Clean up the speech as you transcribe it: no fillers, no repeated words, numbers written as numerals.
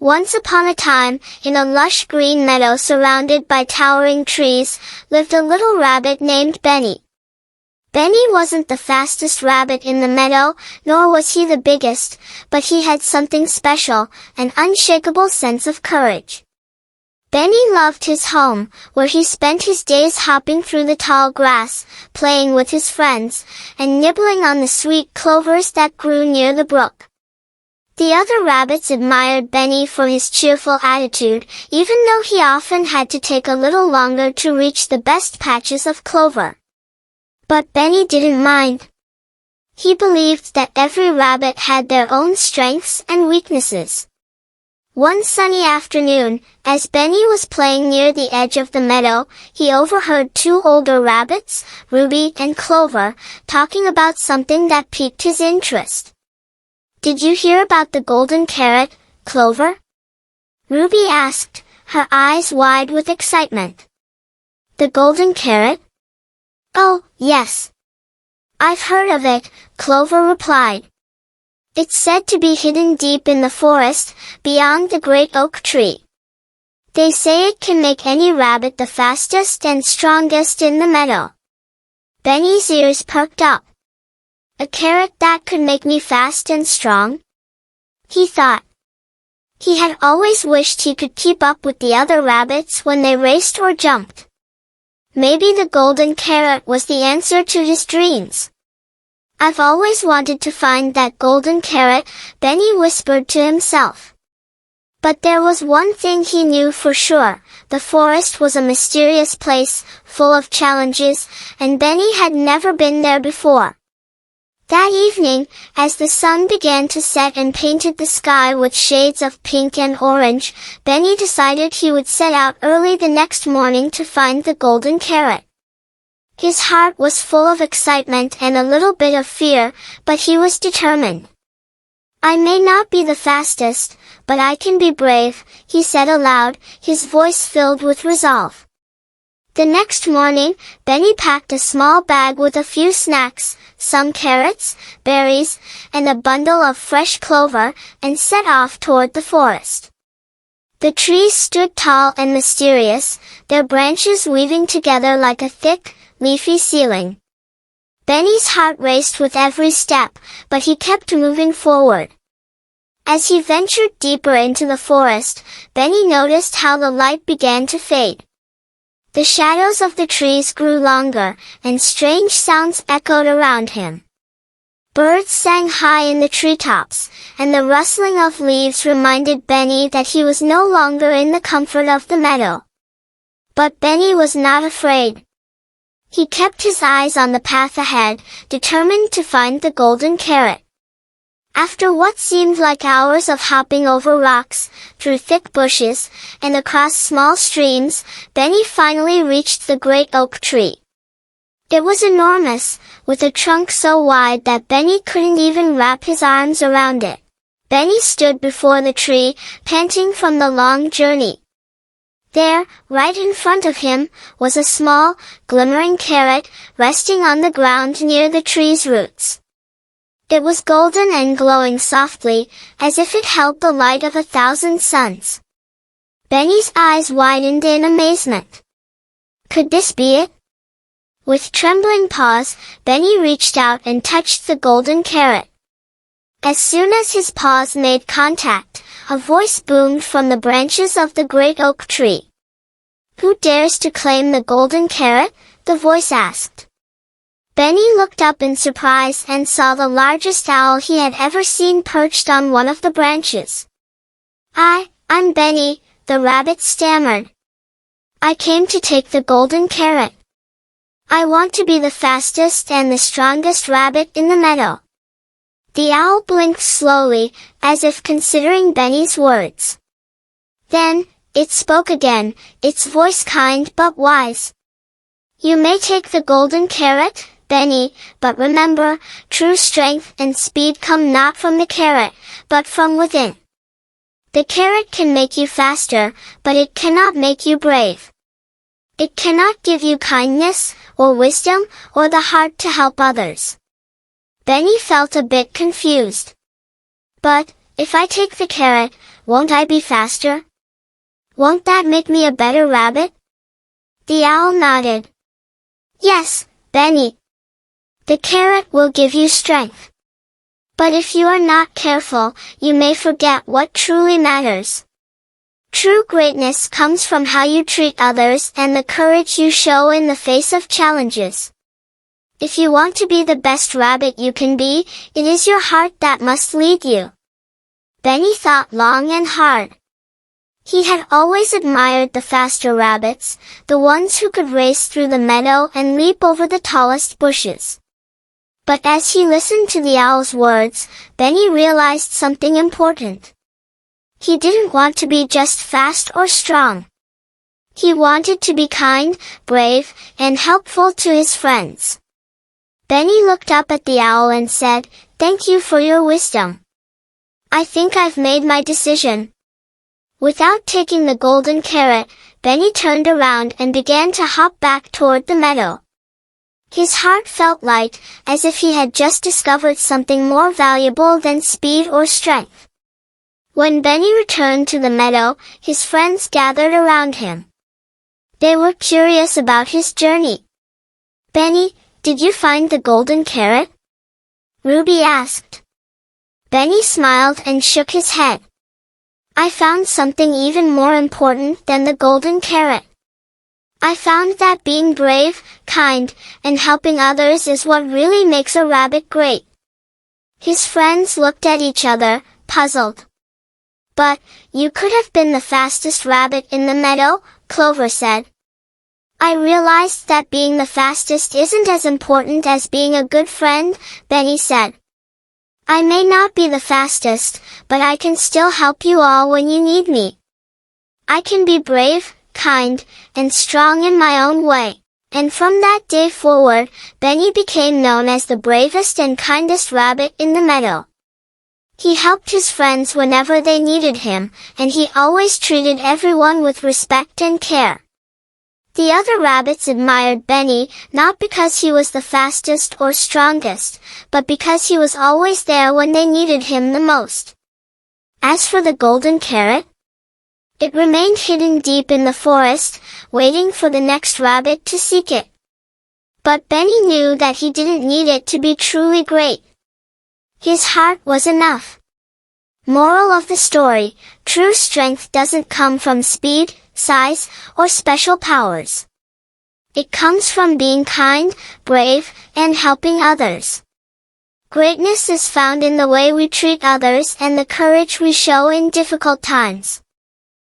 Once upon a time, in a lush green meadow surrounded by towering trees, lived a little rabbit named Benny. Benny wasn't the fastest rabbit in the meadow, nor was he the biggest, but he had something special, an unshakable sense of courage. Benny loved his home, where he spent his days hopping through the tall grass, playing with his friends, and nibbling on the sweet clovers that grew near the brook. The other rabbits admired Benny for his cheerful attitude, even though he often had to take a little longer to reach the best patches of clover. But Benny didn't mind. He believed that every rabbit had their own strengths and weaknesses. One sunny afternoon, as Benny was playing near the edge of the meadow, he overheard two older rabbits, Ruby and Clover, talking about something that piqued his interest. "Did you hear about the golden carrot, Clover?" Ruby asked, her eyes wide with excitement. "The golden carrot? Oh, yes. I've heard of it," Clover replied. "It's said to be hidden deep in the forest, beyond the great oak tree. They say it can make any rabbit the fastest and strongest in the meadow." Benny's ears perked up. "A carrot that could make me fast and strong?" he thought. He had always wished he could keep up with the other rabbits when they raced or jumped. Maybe the golden carrot was the answer to his dreams. "I've always wanted to find that golden carrot," Benny whispered to himself. But there was one thing he knew for sure: the forest was a mysterious place, full of challenges, and Benny had never been there before. That evening, as the sun began to set and painted the sky with shades of pink and orange, Benny decided he would set out early the next morning to find the golden carrot. His heart was full of excitement and a little bit of fear, but he was determined. "I may not be the fastest, but I can be brave," he said aloud, his voice filled with resolve. The next morning, Benny packed a small bag with a few snacks, some carrots, berries, and a bundle of fresh clover, and set off toward the forest. The trees stood tall and mysterious, their branches weaving together like a thick, leafy ceiling. Benny's heart raced with every step, but he kept moving forward. As he ventured deeper into the forest, Benny noticed how the light began to fade. The shadows of the trees grew longer, and strange sounds echoed around him. Birds sang high in the treetops, and the rustling of leaves reminded Benny that he was no longer in the comfort of the meadow. But Benny was not afraid. He kept his eyes on the path ahead, determined to find the golden carrot. After what seemed like hours of hopping over rocks, through thick bushes, and across small streams, Benny finally reached the great oak tree. It was enormous, with a trunk so wide that Benny couldn't even wrap his arms around it. Benny stood before the tree, panting from the long journey. There, right in front of him, was a small, glimmering carrot, resting on the ground near the tree's roots. It was golden and glowing softly, as if it held the light of 1,000 suns. Benny's eyes widened in amazement. Could this be it? With trembling paws, Benny reached out and touched the golden carrot. As soon as his paws made contact, a voice boomed from the branches of the great oak tree. "Who dares to claim the golden carrot?" the voice asked. Benny looked up in surprise and saw the largest owl he had ever seen perched on one of the branches. I'm Benny," the rabbit stammered. "I came to take the golden carrot. I want to be the fastest and the strongest rabbit in the meadow." The owl blinked slowly, as if considering Benny's words. Then, it spoke again, its voice kind but wise. "You may take the golden carrot, Benny, but remember, true strength and speed come not from the carrot, but from within. The carrot can make you faster, but it cannot make you brave. It cannot give you kindness, or wisdom, or the heart to help others." Benny felt a bit confused. "But, if I take the carrot, won't I be faster? Won't that make me a better rabbit? The owl nodded. Yes, Benny. The carrot will give you strength. But if you are not careful, you may forget what truly matters. True greatness comes from how you treat others and the courage you show in the face of challenges. If you want to be the best rabbit you can be, it is your heart that must lead you. Benny thought long and hard. He had always admired the faster rabbits, the ones who could race through the meadow and leap over the tallest bushes. But as he listened to the owl's words, Benny realized something important. He didn't want to be just fast or strong. He wanted to be kind, brave, and helpful to his friends. Benny looked up at the owl and said, "Thank you for your wisdom. I think I've made my decision." Without taking the golden carrot, Benny turned around and began to hop back toward the meadow. His heart felt light, as if he had just discovered something more valuable than speed or strength. When Benny returned to the meadow, his friends gathered around him. They were curious about his journey. "Benny, did you find the golden carrot?" Ruby asked. Benny smiled and shook his head. "I found something even more important than the golden carrot. I found that being brave, kind, and helping others is what really makes a rabbit great." His friends looked at each other, puzzled. "But, you could have been the fastest rabbit in the meadow," Clover said. "I realized that being the fastest isn't as important as being a good friend," Benny said. "I may not be the fastest, but I can still help you all when you need me. I can be brave, kind, and strong in my own way." And from that day forward, Benny became known as the bravest and kindest rabbit in the meadow. He helped his friends whenever they needed him, and he always treated everyone with respect and care. The other rabbits admired Benny, not because he was the fastest or strongest, but because he was always there when they needed him the most. As for the golden carrot, it remained hidden deep in the forest, waiting for the next rabbit to seek it. But Benny knew that he didn't need it to be truly great. His heart was enough. Moral of the story: true strength doesn't come from speed, size, or special powers. It comes from being kind, brave, and helping others. Greatness is found in the way we treat others and the courage we show in difficult times.